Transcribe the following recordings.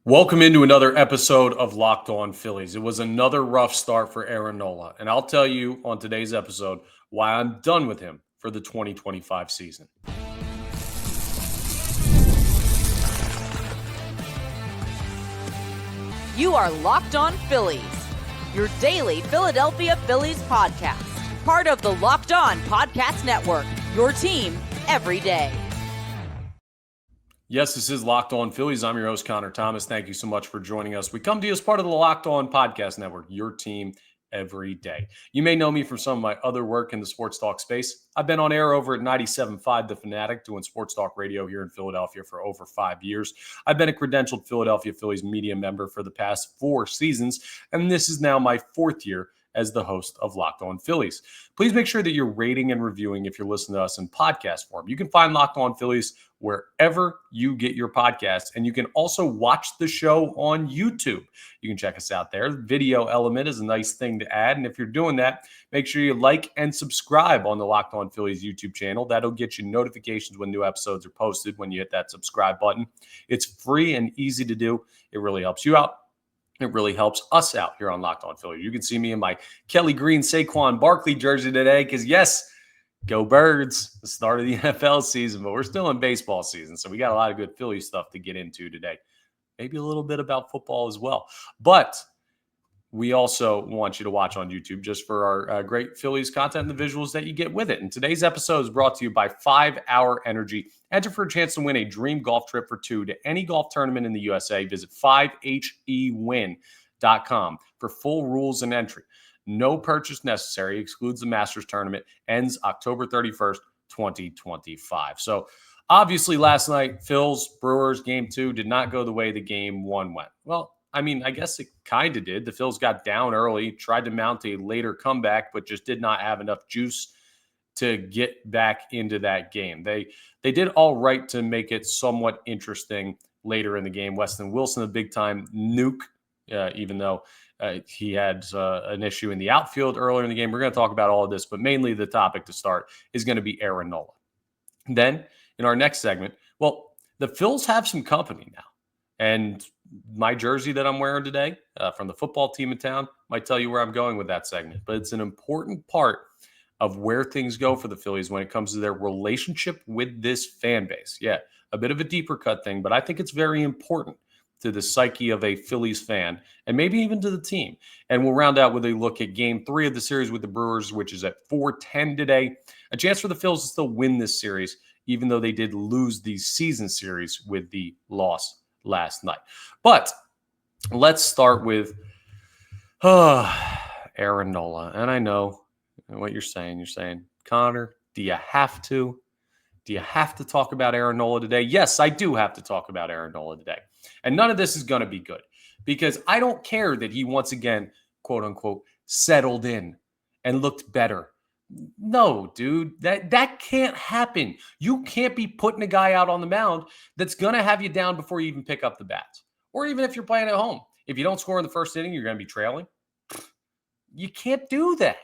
Welcome into another episode of Locked On Phillies. It was another rough start for Aaron Nola, and I'll tell you on today's episode why I'm done with him for the 2025 season. You are Locked On Phillies, your daily Philadelphia Phillies podcast. Part of the Locked On Podcast Network, your team every day. Yes, this is Locked On Phillies. I'm your host, Connor Thomas. Thank you so much for joining us. We come to you as part of the Locked On Podcast Network, your team every day. You may know me from some of my other work in the sports talk space. I've been on air over at 97.5 The Fanatic, doing sports talk radio here in Philadelphia for over 5 years. I've been a credentialed Philadelphia Phillies media member for the past 4 seasons, and this is now my 4th year as the host of Locked On Phillies. Please make sure that you're rating and reviewing if you're listening to us in podcast form. You can find Locked On Phillies wherever you get your podcasts, and you can also watch the show on YouTube. You can check us out there. The video element is a nice thing to add, and if you're doing that, make sure you like and subscribe on the Locked On Phillies YouTube channel. That'll get you notifications when new episodes are posted when you hit that subscribe button. It's free and easy to do. It really helps you out. It really helps us out here on Locked On Phillies. You can see me in my Kelly Green Saquon Barkley jersey today because, yes, go Birds, the start of the NFL season, but we're still in baseball season, so we got a lot of good Philly stuff to get into today. Maybe a little bit about football as well. But we also want you to watch on YouTube just for our great Phillies content and the visuals that you get with it. And today's episode is brought to you by 5 Hour Energy. Enter for a chance to win a dream golf trip for 2 to any golf tournament in the USA. Visit 5hewin.com for full rules and entry. No purchase necessary. Excludes the Masters tournament. Ends October 31st, 2025. So obviously last night, Phils, Brewers, game 2 did not go the way the game 1 went. Well, I mean, I guess it kind of did. The Phils got down early, tried to mount a later comeback, but just did not have enough juice to get back into that game. They did all right to make it somewhat interesting later in the game. Weston Wilson, a big-time nuke, even though he had an issue in the outfield earlier in the game. We're going to talk about all of this, but mainly the topic to start is going to be Aaron Nola. Then, in our next segment, well, the Phils have some company now. And my jersey that I'm wearing today from the football team in town might tell you where I'm going with that segment. But it's an important part of where things go for the Phillies when it comes to their relationship with this fan base. Yeah, a bit of a deeper cut thing, but I think it's very important to the psyche of a Phillies fan and maybe even to the team. And we'll round out with a look at game 3 of the series with the Brewers, which is at 4:10 today. A chance for the Phillies to still win this series, even though they did lose the season series with the loss last night. But let's start with Aaron Nola. And I know what you're saying. You're saying, Connor, do you have to? Do you have to talk about Aaron Nola today? Yes, I do have to talk about Aaron Nola today. And none of this is going to be good because I don't care that he once again, quote unquote, settled in and looked better. No, dude, that can't happen. You can't be putting a guy out on the mound that's going to have you down before you even pick up the bats. Or even if you're playing at home. If you don't score in the first inning, you're going to be trailing. You can't do that.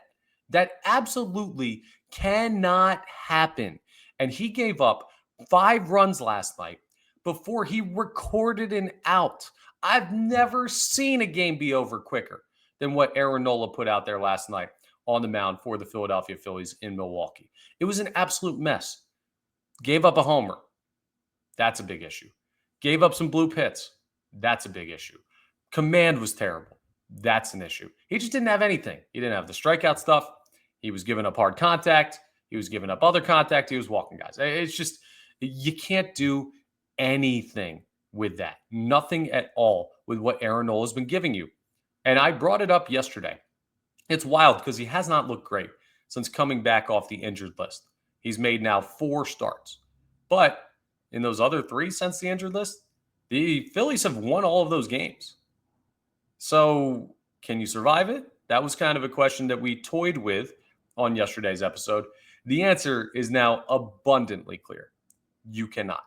That absolutely cannot happen. And he gave up 5 runs last night before he recorded an out. I've never seen a game be over quicker than what Aaron Nola put out there last night on the mound for the Philadelphia Phillies in Milwaukee. It was an absolute mess. Gave up a homer. That's a big issue. Gave up some blue pits. That's a big issue. Command was terrible. That's an issue. He just didn't have anything. He didn't have the strikeout stuff. He was giving up hard contact. He was giving up other contact. He was walking guys. It's just, you can't do anything with that. Nothing at all with what Aaron Nola has been giving you. And I brought it up yesterday. It's wild because he has not looked great since coming back off the injured list. He's made now 4 starts. But in those other 3 since the injured list, the Phillies have won all of those games. So can you survive it? That was kind of a question that we toyed with on yesterday's episode. The answer is now abundantly clear. You cannot.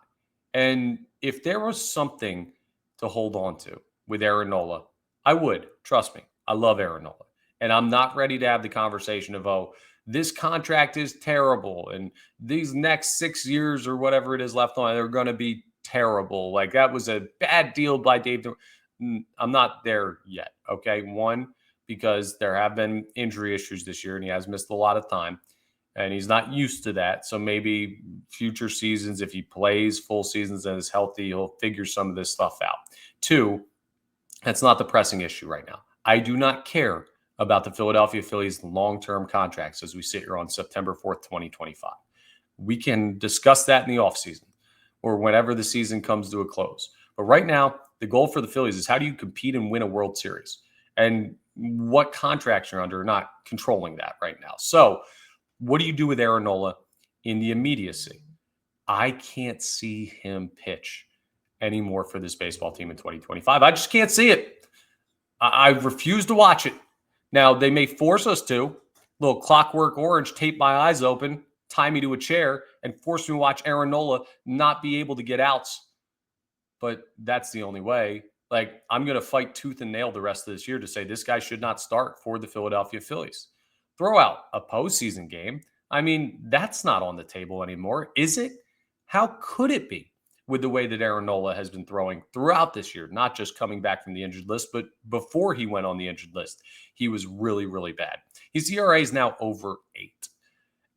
And if there was something to hold on to with Aaron Nola, I would. Trust me. I love Aaron Nola. And I'm not ready to have the conversation of, oh, this contract is terrible and these next 6 years or whatever it is left on, they're going to be terrible. Like, that was a bad deal by Dave. I'm not there yet, okay? One, because there have been injury issues this year, and he has missed a lot of time, and he's not used to that. So maybe future seasons, if he plays full seasons and is healthy, he'll figure some of this stuff out. Two, that's not the pressing issue right now. I do not care about the Philadelphia Phillies' long-term contracts as we sit here on September 4th, 2025. We can discuss that in the offseason or whenever the season comes to a close. But right now, the goal for the Phillies is how do you compete and win a World Series? And what contracts you're under, not controlling that right now. So what do you do with Aaron Nola in the immediacy? I can't see him pitch anymore for this baseball team in 2025. I just can't see it. I refuse to watch it. Now, they may force us to. Little Clockwork Orange, tape my eyes open, tie me to a chair, and force me to watch Aaron Nola not be able to get outs. But that's the only way. Like, I'm going to fight tooth and nail the rest of this year to say this guy should not start for the Philadelphia Phillies. Throw out a postseason game. I mean, that's not on the table anymore, is it? How could it be with the way that Aaron Nola has been throwing throughout this year, not just coming back from the injured list, but before he went on the injured list, he was really, really bad. His ERA is now over 8.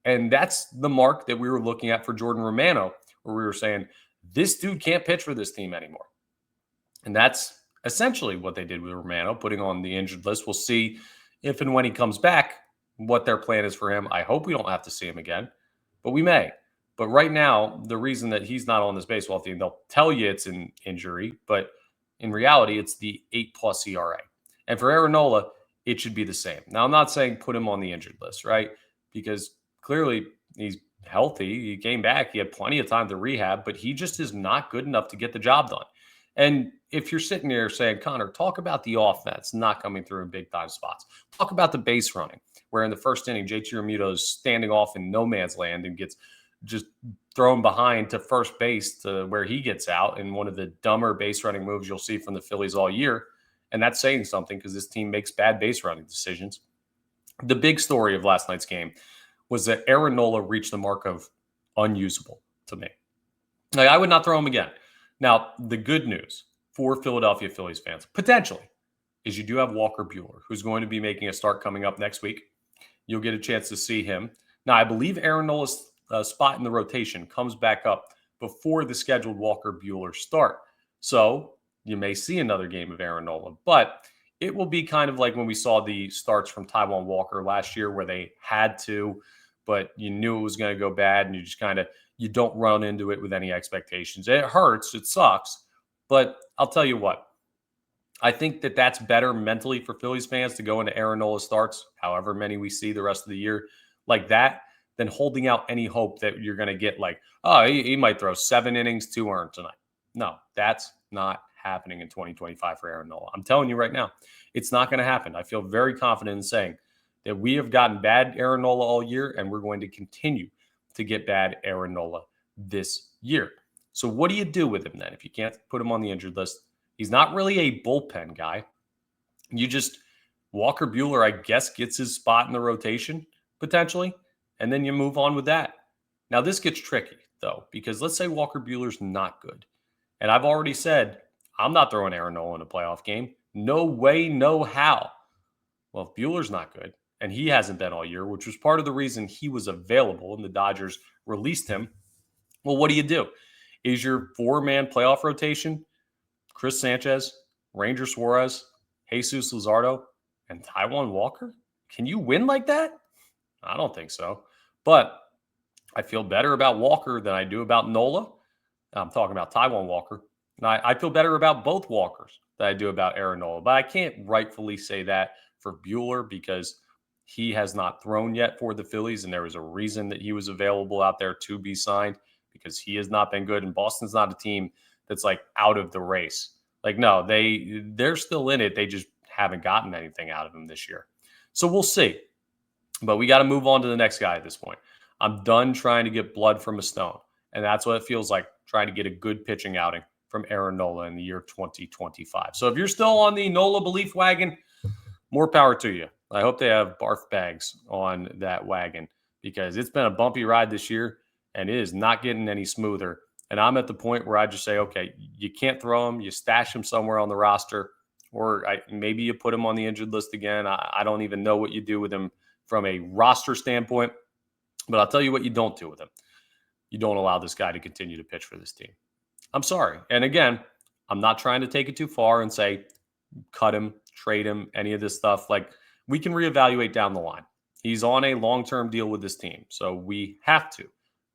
And that's the mark that we were looking at for Jordan Romano, where we were saying, this dude can't pitch for this team anymore. And that's essentially what they did with Romano, putting on the injured list. We'll see if and when he comes back, what their plan is for him. I hope we don't have to see him again, but we may. But right now, the reason that he's not on this baseball team, they'll tell you it's an injury, but in reality, it's the 8+ ERA. And for Aaron Nola, it should be the same. Now, I'm not saying put him on the injured list, right? Because clearly he's healthy. He came back. He had plenty of time to rehab, but he just is not good enough to get the job done. And if you're sitting there saying, Connor, talk about the offense not coming through in big-time spots. Talk about the base running, where in the first inning, JT Realmuto is standing off in no man's land and gets just thrown behind to first base to where he gets out in one of the dumber base running moves you'll see from the Phillies all year. And that's saying something because this team makes bad base running decisions. The big story of last night's game was that Aaron Nola reached the mark of unusable to me. Like, I would not throw him again. Now, the good news for Philadelphia Phillies fans, potentially, is you do have Walker Buehler, who's going to be making a start coming up next week. You'll get a chance to see him. Now, I believe Aaron Nola's spot in the rotation comes back up before the scheduled Walker Buehler start. So you may see another game of Aaron Nola, but it will be kind of like when we saw the starts from Taijuan Walker last year where they had to, but you knew it was going to go bad and you just you don't run into it with any expectations. It hurts. It sucks. But I'll tell you what, I think that that's better mentally for Phillies fans to go into Aaron Nola starts, however many we see the rest of the year like that, than holding out any hope that you're going to get like, oh, he might throw 7 innings, 2 earned tonight. No, that's not happening in 2025 for Aaron Nola. I'm telling you right now, it's not going to happen. I feel very confident in saying that we have gotten bad Aaron Nola all year, and we're going to continue to get bad Aaron Nola this year. So what do you do with him then if you can't put him on the injured list? He's not really a bullpen guy. You just, Walker Buehler, I guess, gets his spot in the rotation potentially, and then you move on with that. Now, this gets tricky, though, because let's say Walker Buehler's not good. And I've already said, I'm not throwing Aaron Nola in a playoff game. No way, no how. Well, if Buehler's not good, and he hasn't been all year, which was part of the reason he was available and the Dodgers released him, well, what do? Is your 4-man playoff rotation Chris Sanchez, Ranger Suarez, Jesus Luzardo, and Taijuan Walker? Can you win like that? I don't think so. But I feel better about Walker than I do about Nola. I'm talking about Taijuan Walker. And I feel better about both Walkers than I do about Aaron Nola. But I can't rightfully say that for Buehler because he has not thrown yet for the Phillies, and there was a reason that he was available out there to be signed because he has not been good. And Boston's not a team that's like out of the race. Like, no, they're still in it. They just haven't gotten anything out of him this year. So we'll see. But we got to move on to the next guy at this point. I'm done trying to get blood from a stone. And that's what it feels like, trying to get a good pitching outing from Aaron Nola in the year 2025. So if you're still on the Nola belief wagon, more power to you. I hope they have barf bags on that wagon because it's been a bumpy ride this year and it is not getting any smoother And I'm at the point where I just say, okay, you can't throw him. You stash him somewhere on the roster, or maybe you put him on the injured list again. I don't even know what you do with him from a roster standpoint. But I'll tell you what you don't do with him. You don't allow this guy to continue to pitch for this team. I'm sorry. And again, I'm not trying to take it too far and say, cut him, trade him, any of this stuff. Like, we can reevaluate down the line. He's on a long-term deal with this team. So we have to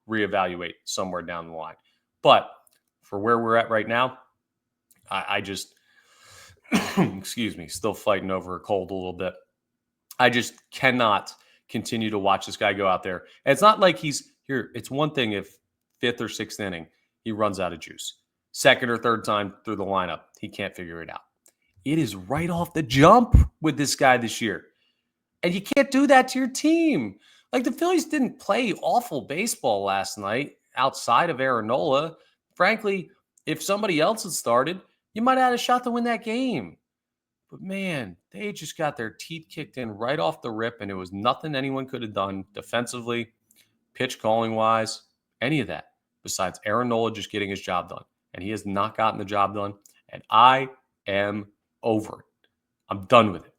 reevaluate somewhere down the line. But for where we're at right now, I just, excuse me, still fighting over a cold a little bit. I just cannot continue to watch this guy go out there. And it's not like he's here. It's one thing if fifth or sixth inning, he runs out of juice. Second or third time through the lineup, he can't figure it out. It is right off the jump with this guy this year. And you can't do that to your team. Like, the Phillies didn't play awful baseball last night outside of Aaron Nola. Frankly, if somebody else had started, you might have had a shot to win that game. But man, they just got their teeth kicked in right off the rip, and it was nothing anyone could have done defensively, pitch calling wise, any of that, besides Aaron Nola just getting his job done. And he has not gotten the job done. And I am over it. I'm done with it.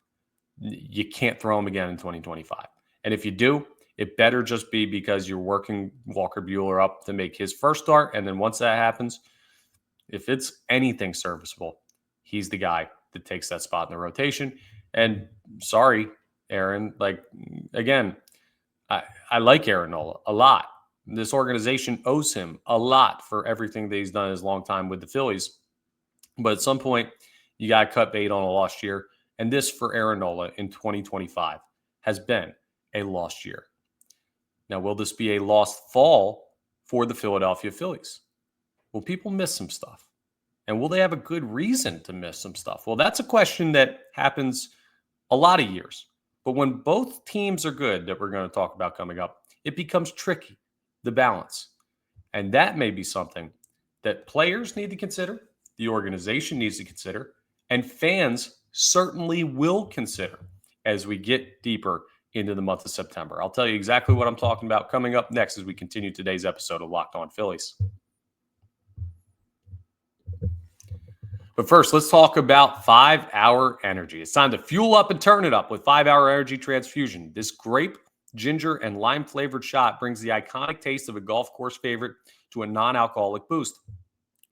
You can't throw him again in 2025. And if you do, it better just be because you're working Walker Buehler up to make his first start. And then once that happens, if it's anything serviceable, he's the guy that takes that spot in the rotation. And sorry, Aaron, like, again, I like Aaron Nola a lot. This organization owes him a lot for everything that he's done in his long time with the Phillies. But at some point, you got to cut bait on a lost year. And this for Aaron Nola in 2025 has been a lost year. Now, will this be a lost fall for the Philadelphia Phillies? Will people miss some stuff? And will they have a good reason to miss some stuff? Well, that's a question that happens a lot of years. But when both teams are good, that we're going to talk about coming up, it becomes tricky, the balance. And that may be something that players need to consider, the organization needs to consider, and fans certainly will consider as we get deeper into the month of September. I'll tell you exactly what I'm talking about coming up next as we continue today's episode of Locked On Phillies. But first, let's talk about 5-Hour Energy. It's time to fuel up and turn it up with 5-Hour Energy Transfusion. This grape, ginger, and lime-flavored shot brings the iconic taste of a golf course favorite to a non-alcoholic boost.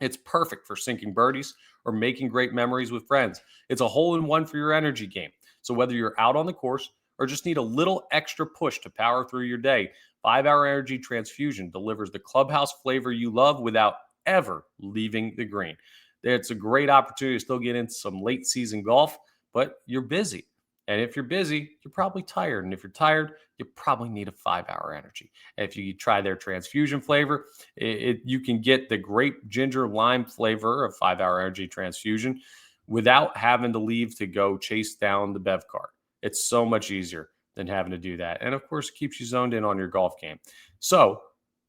It's perfect for sinking birdies or making great memories with friends. It's a hole-in-one for your energy game. So whether you're out on the course or just need a little extra push to power through your day, 5-Hour Energy Transfusion delivers the clubhouse flavor you love without ever leaving the green. It's a great opportunity to still get into some late season golf, but you're busy. And if you're busy, you're probably tired. And if you're tired, you probably need a 5-Hour Energy. And if you try their transfusion flavor, you can get the grape, ginger, lime flavor of 5-Hour Energy Transfusion without having to leave to go chase down the Bev cart. It's so much easier than having to do that. And of course, it keeps you zoned in on your golf game. So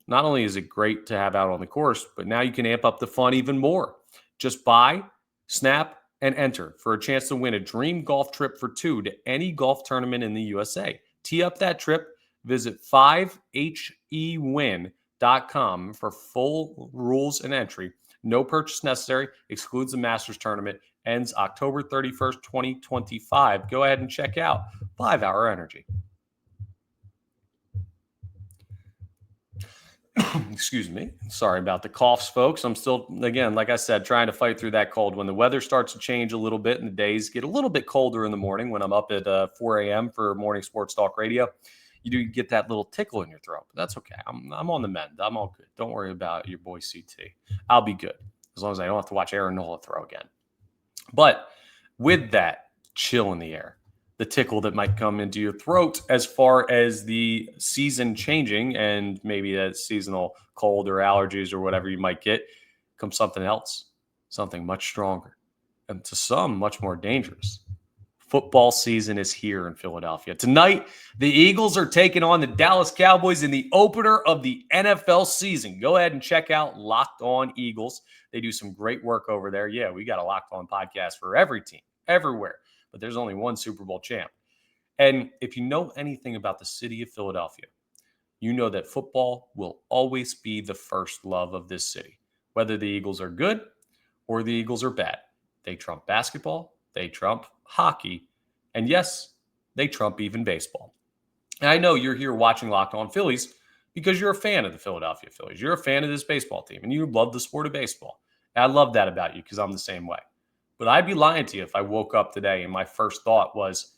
not only is it great to have out on the course, but now you can amp up the fun even more. Just buy, snap, and enter for a chance to win a dream golf trip for two to any golf tournament in the USA. Tee up that trip. Visit 5hewin.com for full rules and entry. No purchase necessary. Excludes the Masters tournament. Ends October 31st, 2025. Go ahead and check out 5-Hour Energy. Excuse me. Sorry about the coughs, folks. I'm still, again, like I said, trying to fight through that cold. When the weather starts to change a little bit and the days get a little bit colder in the morning when I'm up at 4 a.m. for morning sports talk radio, you do get that little tickle in your throat. But that's okay. I'm on the mend. I'm all good. Don't worry about your boy CT. I'll be good as long as I don't have to watch Aaron Nola throw again. But with that chill in the air, the tickle that might come into your throat as far as the season changing and maybe that seasonal cold or allergies or whatever you might get, comes something else, something much stronger, and to some, much more dangerous. Football season is here in Philadelphia. Tonight, the Eagles are taking on the Dallas Cowboys in the opener of the NFL season. Go ahead and check out Locked On Eagles. They do some great work over there. Yeah, we got a Locked On podcast for every team, everywhere. But there's only one Super Bowl champ. And if you know anything about the city of Philadelphia, you know that football will always be the first love of this city. whether the Eagles are good or the Eagles are bad. They trump basketball, they trump hockey, and yes, they trump even baseball. And I know you're here watching Locked On Phillies because you're a fan of the Philadelphia Phillies. You're a fan of this baseball team, and you love the sport of baseball. And I love that about you because I'm the same way. But I'd be lying to you if I woke up today and my first thought was,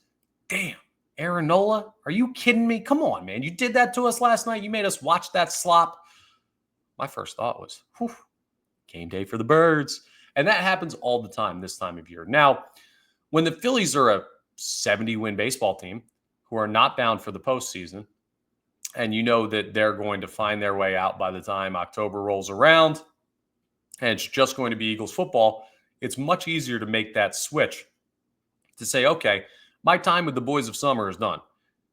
damn, Aaron Nola, are you kidding me? Come on, man. You did that to us last night. You made us watch that slop. My first thought was, whew, game day for the birds. And that happens all the time this time of year. Now, when the Phillies are a 70-win baseball team who are not bound for the postseason, and you know that they're going to find their way out by the time October rolls around, and it's just going to be Eagles football, it's much easier to make that switch to say, okay, my time with the boys of summer is done.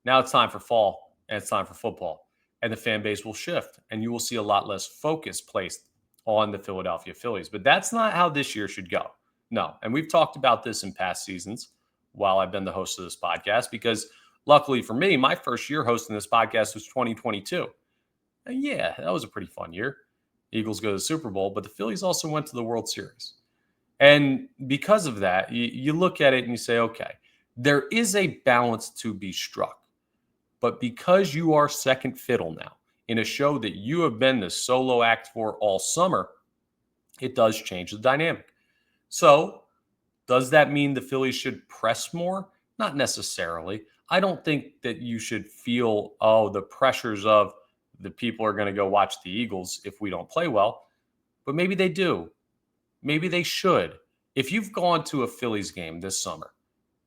Now it's time for fall, and it's time for football. And the fan base will shift, and you will see a lot less focus placed on the Philadelphia Phillies. But that's not how this year should go. No. And we've talked about this in past seasons while I've been the host of this podcast, because luckily for me, my first year hosting this podcast was 2022. And yeah, that was a pretty fun year. Eagles go to the Super Bowl, but the Phillies also went to the World Series. And because of that, you look at it and you say, okay, there is a balance to be struck. But because you are second fiddle now in a show that you have been the solo act for all summer, it does change the dynamic. So does that mean the Phillies should press more? Not necessarily. I don't think that you should feel, the pressures of the people are going to go watch the Eagles if we don't play well. But maybe they do. Maybe they should. If you've gone to a Phillies game this summer,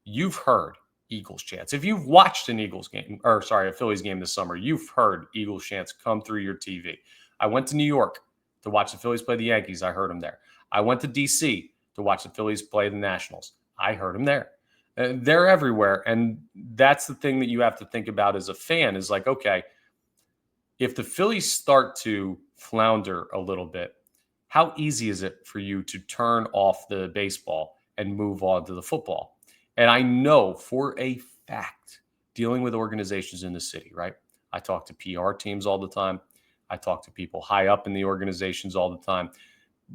you've heard Eagles chants. If you've watched a Phillies game this summer, you've heard Eagles chants come through your TV. I went to New York to watch the Phillies play the Yankees. I heard them there. I went to D.C. to watch the Phillies play the Nationals. I heard them there. They're everywhere. And that's the thing that you have to think about as a fan is like, okay, if the Phillies start to flounder a little bit, how easy is it for you to turn off the baseball and move on to the football? And I know for a fact, dealing with organizations in the city, right? I talk to PR teams all the time. I talk to people high up in the organizations all the time,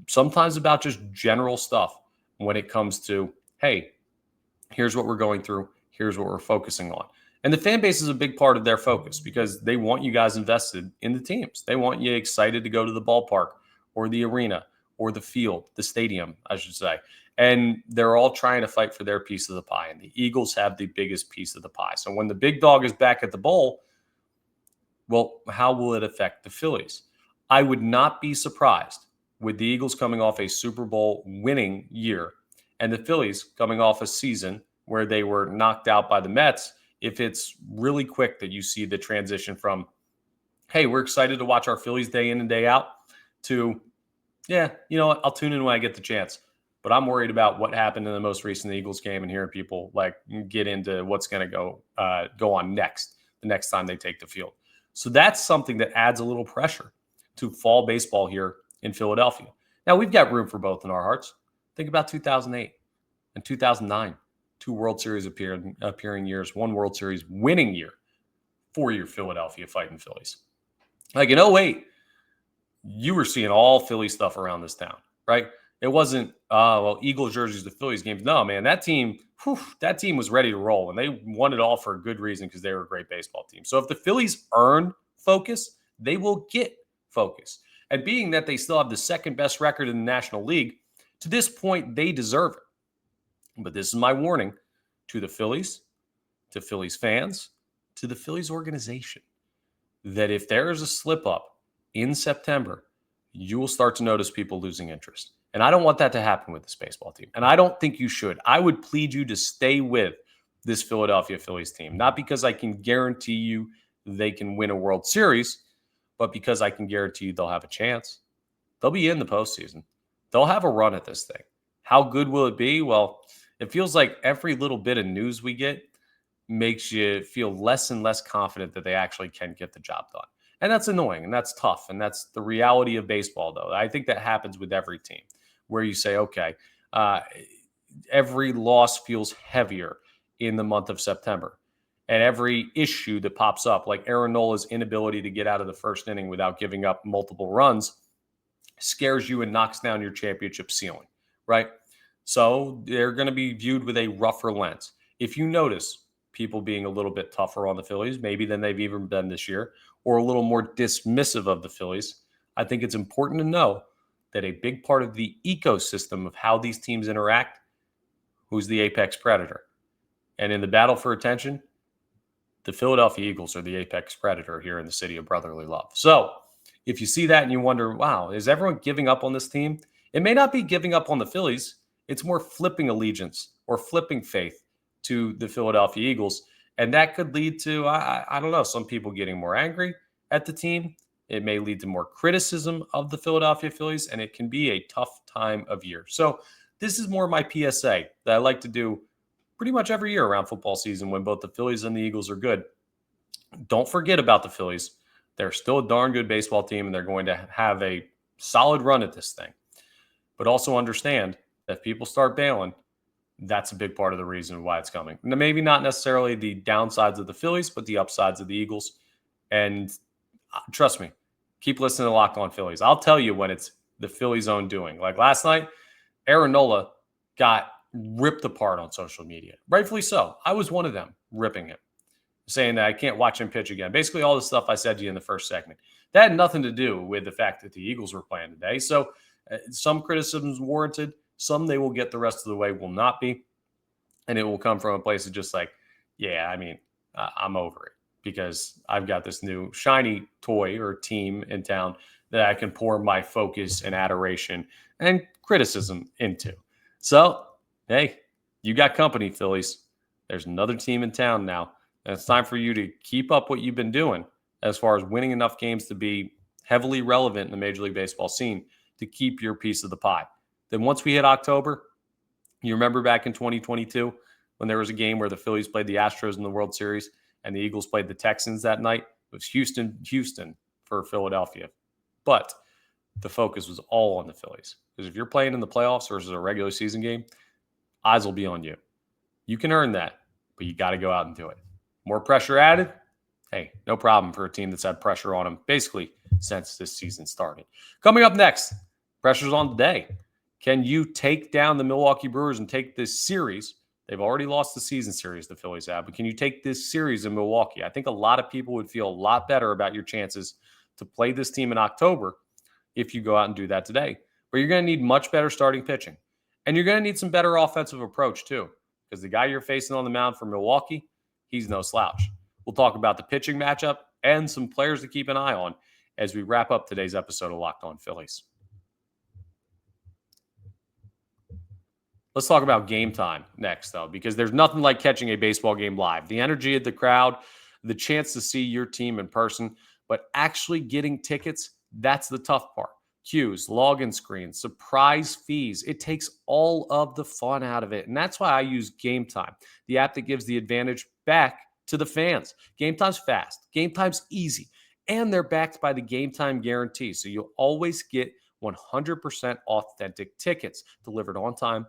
sometimes about just general stuff when it comes to, hey, here's what we're going through. Here's what we're focusing on. And the fan base is a big part of their focus because they want you guys invested in the teams. They want you excited to go to the ballpark or the arena or the field, the stadium, I should say. And they're all trying to fight for their piece of the pie. And the Eagles have the biggest piece of the pie. So when the big dog is back at the bowl, well, how will it affect the Phillies? I would not be surprised with the Eagles coming off a Super Bowl winning year and the Phillies coming off a season where they were knocked out by the Mets, if it's really quick that you see the transition from, hey, we're excited to watch our Phillies day in and day out, to, yeah, you know what, I'll tune in when I get the chance. But I'm worried about what happened in the most recent Eagles game and hearing people like get into what's going to go on next, the next time they take the field. So that's something that adds a little pressure to fall baseball here in Philadelphia. Now, we've got room for both in our hearts. Think about 2008 and 2009, 2 World Series appearing years, 1 World Series winning year for your Philadelphia Fighting Phillies. Like in 2008, you were seeing all Philly stuff around this town, right? It wasn't, Eagles jerseys, the Phillies games. No, man, that team was ready to roll, and they won it all for a good reason because they were a great baseball team. So if the Phillies earn focus, they will get focus. And being that they still have the second best record in the National League, to this point, they deserve it. But this is my warning to the Phillies, to Phillies fans, to the Phillies organization, that if there is a slip up in September, you will start to notice people losing interest. And I don't want that to happen with this baseball team. And I don't think you should. I would plead you to stay with this Philadelphia Phillies team, not because I can guarantee you they can win a World Series, but because I can guarantee you they'll have a chance. They'll be in the postseason. They'll have a run at this thing. How good will it be? Well, it feels like every little bit of news we get makes you feel less and less confident that they actually can get the job done. And that's annoying and that's tough. And that's the reality of baseball, though. I think that happens with every team where you say, okay, every loss feels heavier in the month of September. And every issue that pops up, like Aaron Nola's inability to get out of the first inning without giving up multiple runs, scares you and knocks down your championship ceiling, right? So they're going to be viewed with a rougher lens. If you notice people being a little bit tougher on the Phillies, maybe than they've even been this year, or a little more dismissive of the Phillies, I think it's important to know that a big part of the ecosystem of how these teams interact, who's the apex predator? And in the battle for attention, the Philadelphia Eagles are the apex predator here in the city of brotherly love. So if you see that and you wonder, wow, is everyone giving up on this team? It may not be giving up on the Phillies. It's more flipping allegiance or flipping faith to the Philadelphia Eagles. And that could lead to, I don't know, some people getting more angry at the team. It may lead to more criticism of the Philadelphia Phillies, and it can be a tough time of year. So this is more my PSA that I like to do pretty much every year around football season when both the Phillies and the Eagles are good. Don't forget about the Phillies. They're still a darn good baseball team, and they're going to have a solid run at this thing. But also understand that if people start bailing, that's a big part of the reason why it's coming. Maybe not necessarily the downsides of the Phillies, but the upsides of the Eagles. And trust me, keep listening to Locked On Phillies. I'll tell you when it's the Phillies' own doing. Like last night, Aaron Nola got ripped apart on social media. Rightfully so. I was one of them ripping him, saying that I can't watch him pitch again. Basically, all the stuff I said to you in the first segment. That had nothing to do with the fact that the Eagles were playing today. So some criticisms warranted. Some they will get the rest of the way will not be. And it will come from a place of just like, yeah, I mean, I'm over it because I've got this new shiny toy or team in town that I can pour my focus and adoration and criticism into. So, hey, you got company, Phillies. There's another team in town now. And it's time for you to keep up what you've been doing as far as winning enough games to be heavily relevant in the Major League Baseball scene to keep your piece of the pie. Then once we hit October, you remember back in 2022 when there was a game where the Phillies played the Astros in the World Series and the Eagles played the Texans that night? It was Houston for Philadelphia. But the focus was all on the Phillies. Because if you're playing in the playoffs versus a regular season game, eyes will be on you. You can earn that, but you got to go out and do it. More pressure added? Hey, no problem for a team that's had pressure on them basically since this season started. Coming up next, pressure's on today. Can you take down the Milwaukee Brewers and take this series? They've already lost the season series, the Phillies have, but can you take this series in Milwaukee? I think a lot of people would feel a lot better about your chances to play this team in October if you go out and do that today. But you're going to need much better starting pitching. And you're going to need some better offensive approach too, because the guy you're facing on the mound for Milwaukee, he's no slouch. We'll talk about the pitching matchup and some players to keep an eye on as we wrap up today's episode of Locked On Phillies. Let's talk about Gametime next, though, because there's nothing like catching a baseball game live. The energy of the crowd, the chance to see your team in person, but actually getting tickets, that's the tough part. Queues, login screens, surprise fees. It takes all of the fun out of it. And that's why I use Gametime, the app that gives the advantage back to the fans. Gametime's fast. Gametime's easy. And they're backed by the Gametime guarantee. So you'll always get 100% authentic tickets delivered on time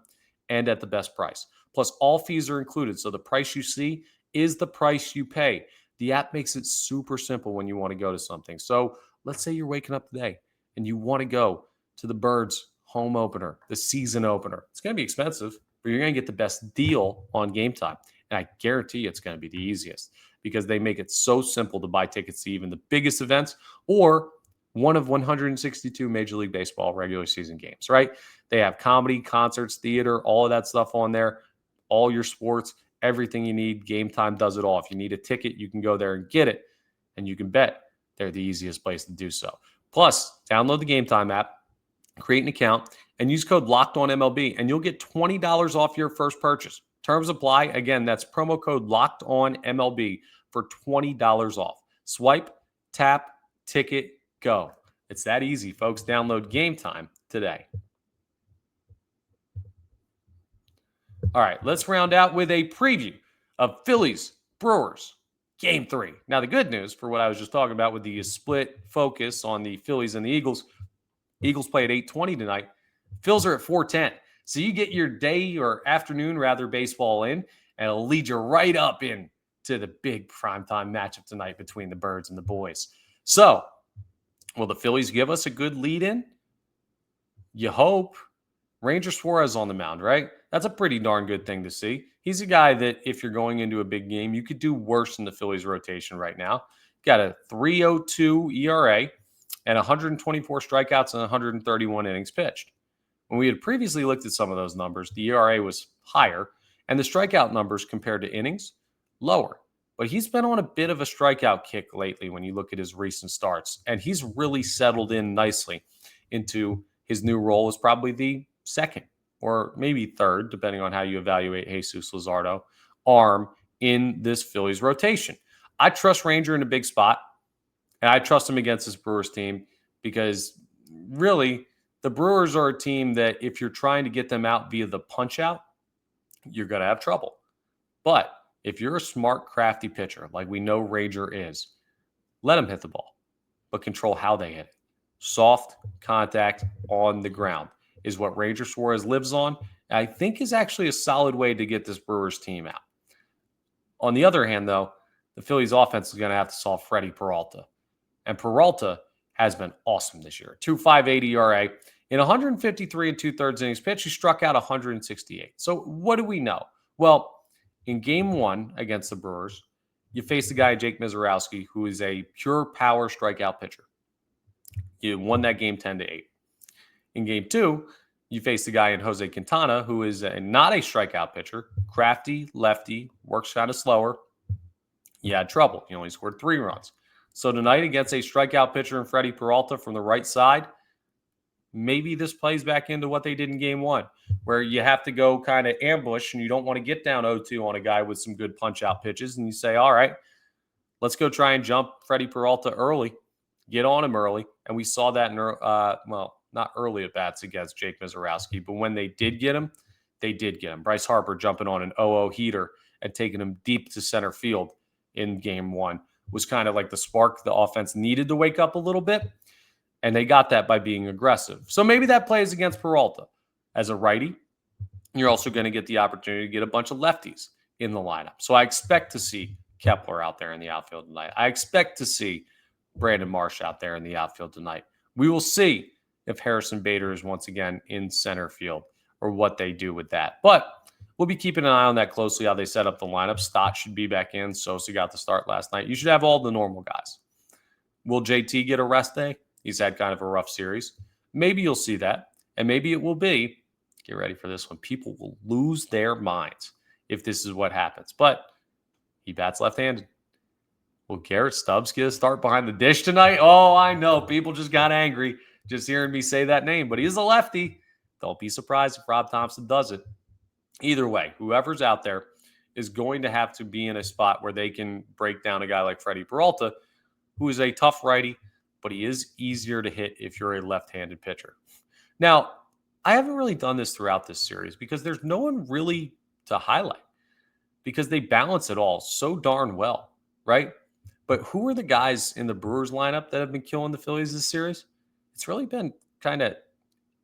and at the best price. Plus, all fees are included. So the price you see is the price you pay. The app makes it super simple when you want to go to something. So let's say you're waking up today and you want to go to the Birds home opener, the season opener. It's going to be expensive, but you're going to get the best deal on Gametime. And I guarantee you it's going to be the easiest because they make it so simple to buy tickets to even the biggest events or one of 162 Major League Baseball regular season games, right? They have comedy, concerts, theater, all of that stuff on there, all your sports, everything you need. Gametime does it all. If you need a ticket, you can go there and get it, and you can bet they're the easiest place to do so. Plus, download the Gametime app, create an account, and use code LOCKEDONMLB, and you'll get $20 off your first purchase. Terms apply. Again, that's promo code LOCKEDONMLB for $20 off. Swipe, tap, ticket, go. It's that easy, folks. Download Gametime today. All right, let's round out with a preview of Phillies Brewers Game 3. Now, the good news for what I was just talking about with the split focus on the Phillies and the Eagles play at 8:20 tonight. Phils are at 4:10. So you get your day or afternoon, rather, baseball in, and it'll lead you right up into the big primetime matchup tonight between the Birds and the Boys. So, will the Phillies give us a good lead in? You hope. Ranger Suarez on the mound, right? That's a pretty darn good thing to see. He's a guy that if you're going into a big game, you could do worse in the Phillies rotation right now. Got a 3.02 ERA and 124 strikeouts and 131 innings pitched. When we had previously looked at some of those numbers, the ERA was higher and the strikeout numbers compared to innings lower. But he's been on a bit of a strikeout kick lately when you look at his recent starts, and he's really settled in nicely into his new role as probably the second or maybe third, depending on how you evaluate Jesus Luzardo, arm in this Phillies rotation. I trust Ranger in a big spot, and I trust him against this Brewers team because really the Brewers are a team that if you're trying to get them out via the punch out, you're going to have trouble. But if you're a smart, crafty pitcher like we know Ranger is, let him hit the ball, but control how they hit it. Soft contact on the ground is what Ranger Suarez lives on. And I think is actually a solid way to get this Brewers team out. On the other hand, though, the Phillies offense is going to have to solve Freddy Peralta. And Peralta has been awesome this year. 2.58 ERA. In 153 and 2/3 innings pitched, he struck out 168. So what do we know? Well, in game one against the Brewers, you face the guy, Jake Mizorowski, who is a pure power strikeout pitcher. You won that game 10-8. In game two, you face the guy in Jose Quintana, who is not a strikeout pitcher, crafty, lefty, works kind of slower. You had trouble. You only scored 3 runs. So tonight against a strikeout pitcher in Freddy Peralta from the right side, maybe this plays back into what they did in game one, where you have to go kind of ambush and you don't want to get down 0-2 on a guy with some good punch-out pitches. And you say, all right, let's go try and jump Freddy Peralta early, get on him early. And we saw that in, not early at bats against Jake Mizorowski, but when they did get him, they did get him. Bryce Harper jumping on an 0-0 heater and taking him deep to center field in game one was kind of like the spark the offense needed to wake up a little bit. And they got that by being aggressive. So maybe that plays against Peralta. As a righty, you're also going to get the opportunity to get a bunch of lefties in the lineup. So I expect to see Kepler out there in the outfield tonight. I expect to see Brandon Marsh out there in the outfield tonight. We will see if Harrison Bader is once again in center field or what they do with that. But we'll be keeping an eye on that closely, how they set up the lineup. Stott should be back in. Sosa got the start last night. You should have all the normal guys. Will JT get a rest day? He's had kind of a rough series. Maybe you'll see that. And maybe it will be, get ready for this one, people will lose their minds if this is what happens. But he bats left-handed. Will Garrett Stubbs get a start behind the dish tonight? Oh, I know. People just got angry just hearing me say that name. But he's a lefty. Don't be surprised if Rob Thompson does it. Either way, whoever's out there is going to have to be in a spot where they can break down a guy like Freddy Peralta, who is a tough righty, but he is easier to hit if you're a left-handed pitcher. Now, I haven't really done this throughout this series because there's no one really to highlight because they balance it all so darn well, right? But who are the guys in the Brewers lineup that have been killing the Phillies this series? It's really been kind of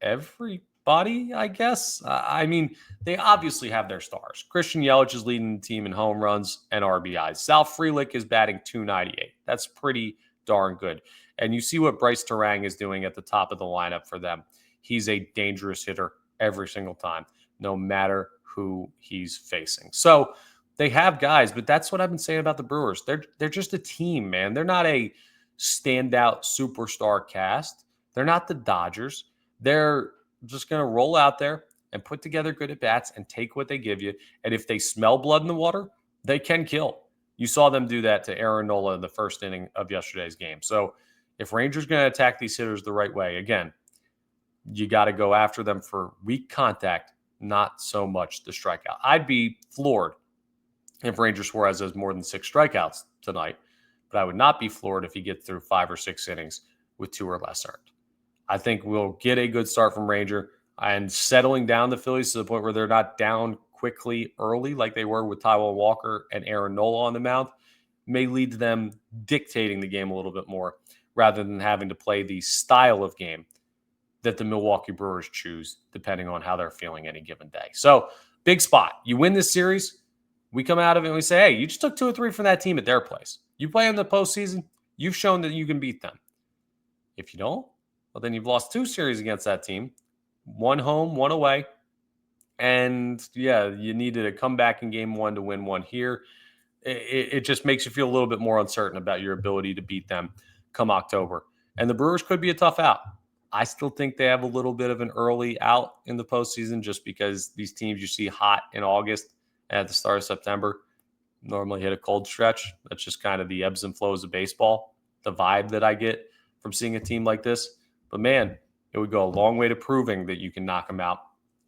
everybody, I guess. I mean, they obviously have their stars. Christian Yelich is leading the team in home runs and RBIs. Sal Frelick is batting .298. That's pretty darn good. And you see what Bryce Terang is doing at the top of the lineup for them. He's a dangerous hitter every single time, no matter who he's facing. So they have guys, but that's what I've been saying about the Brewers. They're just a team, man. They're not a standout superstar cast. They're not the Dodgers. They're just going to roll out there and put together good at-bats and take what they give you. And if they smell blood in the water, they can kill. You saw them do that to Aaron Nola in the first inning of yesterday's game. So if Rangers going to attack these hitters the right way, again, you got to go after them for weak contact, not so much the strikeout. I'd be floored if Ranger Suarez has more than 6 strikeouts tonight, but I would not be floored if he gets through 5 or 6 innings with 2 or less earned. I think we'll get a good start from Ranger and settling down the Phillies to the point where they're not down quickly early like they were with Taijuan Walker and Aaron Nola on the mound may lead to them dictating the game a little bit more rather than having to play the style of game that the Milwaukee Brewers choose depending on how they're feeling any given day. So big spot. You win this series, we come out of it and we say, hey, you just took 2 or 3 from that team at their place. You play in the postseason, you've shown that you can beat them. If you don't, well, then you've lost 2 series against that team. one home, one away. And yeah, you needed a comeback in game one to win one here. It just makes you feel a little bit more uncertain about your ability to beat them come October. And the Brewers could be a tough out. I still think they have a little bit of an early out in the postseason just because these teams you see hot in August and at the start of September normally hit a cold stretch. That's just kind of the ebbs and flows of baseball, the vibe that I get from seeing a team like this. But man, it would go a long way to proving that you can knock them out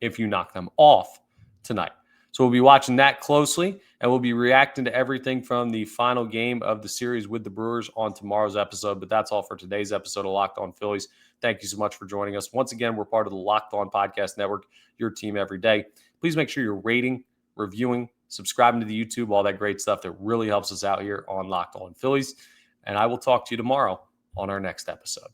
if you knock them off tonight. So we'll be watching that closely, and we'll be reacting to everything from the final game of the series with the Brewers on tomorrow's episode. But that's all for today's episode of Locked On Phillies. Thank you so much for joining us. Once again, we're part of the Locked On Podcast Network, your team every day. Please make sure you're rating, reviewing, subscribing to the YouTube, all that great stuff that really helps us out here on Locked On Phillies. And I will talk to you tomorrow on our next episode.